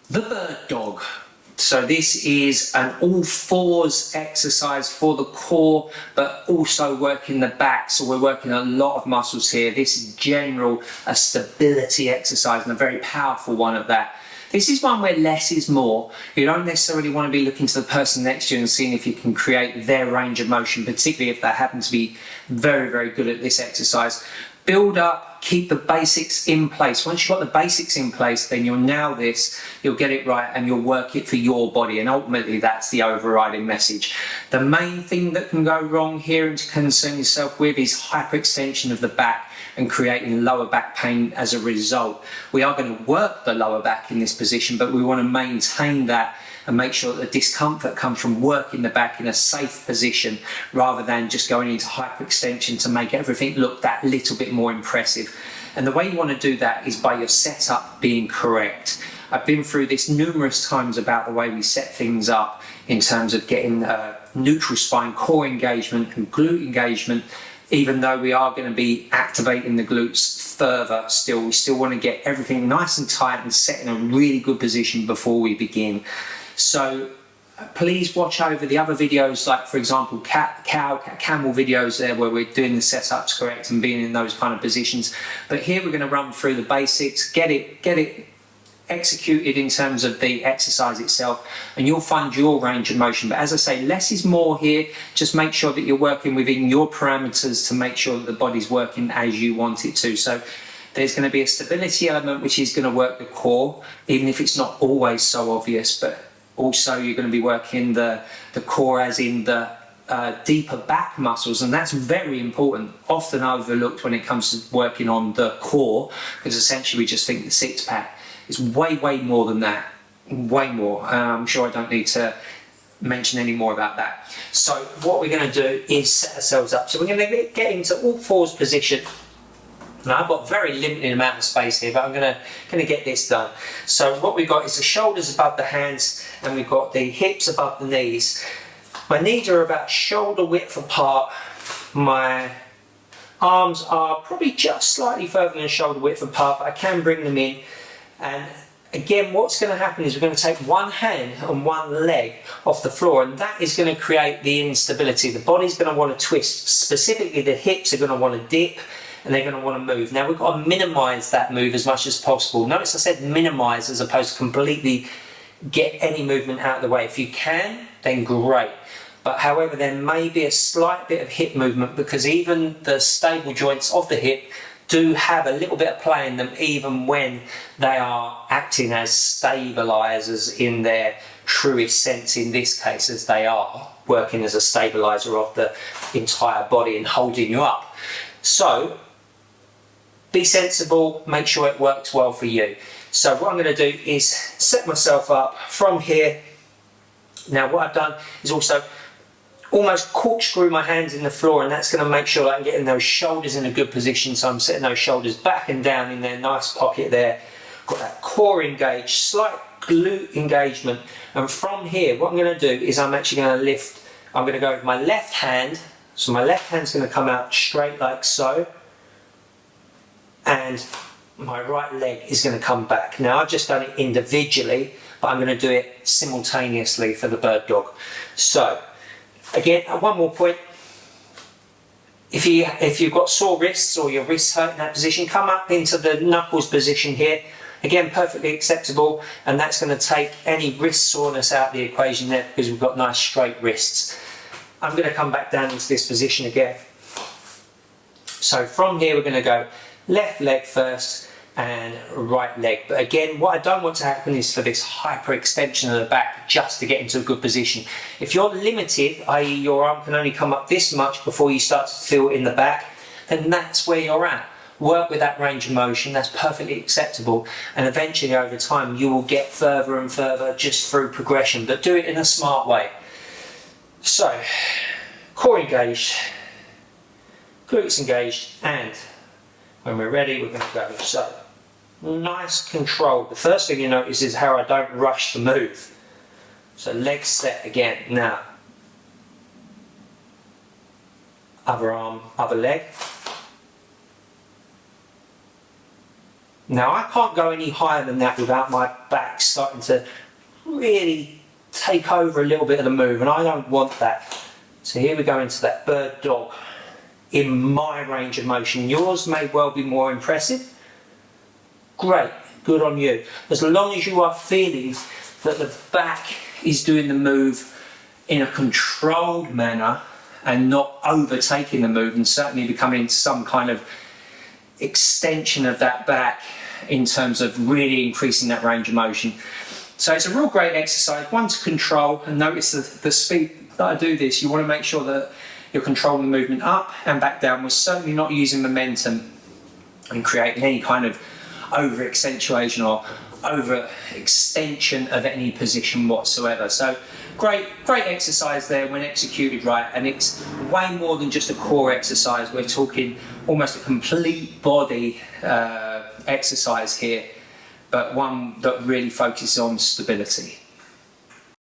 The bird dog. So this is an all fours exercise for the core, but also working the back. So we're working a lot of muscles here. This is a stability exercise and a very powerful one at that. This is one where less is more. You don't necessarily want to be looking to the person next to you and seeing if you can create their range of motion, particularly if they happen to be very, very good at this exercise. Build up, keep the basics in place. Once you've got the basics in place, then you'll nail this, you'll get it right, and you'll work it for your body. And ultimately, that's the overriding message. The main thing that can go wrong here and to concern yourself with is hyperextension of the back and creating lower back pain as a result. We are going to work the lower back in this position, but we want to maintain that and make sure that the discomfort comes from working the back in a safe position rather than just going into hyperextension to make everything look that little bit more impressive. And the way you want to do that is by your setup being correct. I've been through this numerous times about the way we set things up in terms of getting neutral spine, core engagement and glute engagement. Even though we are going to be activating the glutes further still, we still want to get everything nice and tight and set in a really good position before we begin. So please watch over the other videos, like for example camel videos there where we're doing the setups correct and being in those kind of positions. But here we're going to run through the basics, get it executed in terms of the exercise itself, and you'll find your range of motion. But as I say, less is more here. Just make sure that you're working within your parameters to make sure that the body's working as you want it to. So there's going to be a stability element which is going to work the core, even if it's not always so obvious. But also you're going to be working the core as in the deeper back muscles, and that's very important, often overlooked when it comes to working on the core, because essentially we just think the six pack. It's way more than that, way more. I'm sure I don't need to mention any more about that. So what we're going to do is set ourselves up. So we're going to get into all fours position. Now I've got a very limited amount of space here, but I'm going to get this done. So what we've got is the shoulders above the hands, and we've got the hips above the knees. My knees are about shoulder width apart. My arms are probably just slightly further than shoulder width apart, but I can bring them in. And again, what's going to happen is we're going to take one hand and one leg off the floor, and that is going to create the instability. The body's going to want to twist. Specifically, the hips are going to want to dip and they're going to want to move. Now, we've got to minimize that move as much as possible. Notice I said minimize as opposed to completely get any movement out of the way. If you can, then great. But however, there may be a slight bit of hip movement, because even the stable joints of the hip do have a little bit of play in them, even when they are acting as stabilizers in their truest sense, in this case, as they are working as a stabilizer of the entire body and holding you up. So be sensible, make sure it works well for you. So what I'm going to do is set myself up from here. Now what I've done is also almost corkscrew my hands in the floor, and that's going to make sure that I'm getting those shoulders in a good position. So I'm setting those shoulders back and down in their nice pocket there. Got that core engaged, slight glute engagement. And from here, what I'm going to do is I'm actually going to lift. I'm going to go with my left hand. So my left hand's going to come out straight like so. And my right leg is going to come back. Now I've just done it individually, but I'm going to do it simultaneously for the bird dog. So again, one more point. If you've got sore wrists or your wrists hurt in that position, come up into the knuckles position here. Again, perfectly acceptable, and that's going to take any wrist soreness out of the equation there, because we've got nice straight wrists. I'm going to come back down into this position again. So from here we're going to go left leg first and right leg. But again, what I don't want to happen is for this hyperextension of the back just to get into a good position. If you're limited, i.e. your arm can only come up this much before you start to feel it in the back, then that's where you're at. Work with that range of motion, that's perfectly acceptable, and eventually over time you will get further and further just through progression, but do it in a smart way. So, core engaged, glutes engaged, and when we're ready, we're going to go. So, nice control. The first thing you notice is how I don't rush the move. So, legs set again. Now, other arm, other leg. Now I can't go any higher than that without my back starting to really take over a little bit of the move, and I don't want that. So here we go into that bird dog in my range of motion. Yours may well be more impressive. Great, good on you. As long as you are feeling that the back is doing the move in a controlled manner and not overtaking the move and certainly becoming some kind of extension of that back in terms of really increasing that range of motion. So it's a real great exercise, one to control, and notice the speed that I do this. You want to make sure that you're controlling the movement up and back down. We're certainly not using momentum and creating any kind of over accentuation or over extension of any position whatsoever. So great exercise there when executed right, and it's way more than just a core exercise. We're talking almost a complete body exercise here, but one that really focuses on stability.